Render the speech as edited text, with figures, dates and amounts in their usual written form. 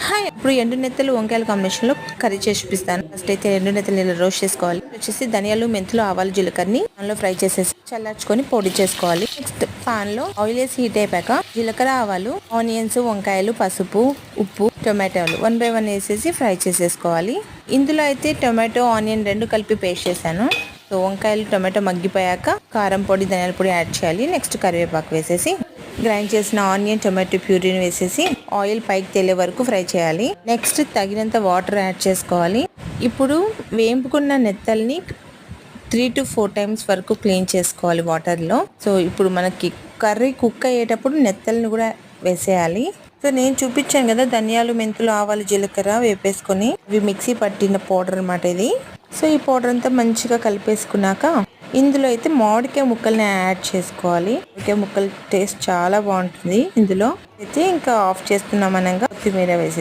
Hi, ఇప్పుడు ఎండు నెత్తలు వంకాయల కాంబినేషన్ లో కర్రీ చేసి చూపిస్తాను. ఫస్ట్ అయితే ఎండు నెత్తలు ఇలా రోస్ట్ చేసుకోవాలి. వచ్చేసి ధనియాలు, మెంతులు, ఆవాలు, జీలకర్రని దానిలో ఫ్రై చేసేసి చల్లార్చుకొని పొడి చేసుకోవాలి. నెక్స్ట్ పాన్ లో ఆయిల్ వేసి హీట్ అయిపోయాక జీలకర్ర, ఆవాలు, ఆనియన్స్, వంకాయలు, పసుపు, ఉప్పు, టొమాటోలు 1 by 1 వేసేసి ఫ్రై చేసేసుకోవాలి. ఇందులో అయితే టొమాటో, ఆనియన్ రెండు కలిపి పేస్ట్ చేశాను. సో వంకాయలు, టొమాటో మగ్గిపోయాక కారం పొడి, ధనియాల పొడి యాడ్ చేయాలి. నెక్స్ట్ కరివేపాకు వేసేసి గ్రైండ్ చేసిన ఆనియన్, టొమాటో ప్యూరీని వేసేసి ఆయిల్ పైకి తేలే వరకు ఫ్రై చేయాలి. నెక్స్ట్ తగినంత వాటర్ యాడ్ చేసుకోవాలి. ఇప్పుడు వేంపుకున్న నెత్తల్ని 3 to 4 times వరకు క్లీన్ చేసుకోవాలి వాటర్లో. సో ఇప్పుడు మనకి కర్రీ కుక్ అయ్యేటప్పుడు నెత్తల్ని కూడా వేసేయాలి. సో నేను చూపించాను కదా, ధనియాలు, మెంతులు, ఆవాలు, జీలకర్ర వేపేసుకొని ఇవి మిక్సీ పట్టిన పౌడర్ అనమాట ఇది. సో ఈ పౌడర్ అంతా మంచిగా కలిపేసుకున్నాక ఇందులో అయితే మామిడికాయ ముక్కల్ని యాడ్ చేసుకోవాలి. మామిడికాయ ముక్కల టేస్ట్ చాలా బాగుంటుంది. ఇందులో అయితే ఇంకా ఆఫ్ చేస్తున్నాం అనగా కొత్తిమీర వేసేసి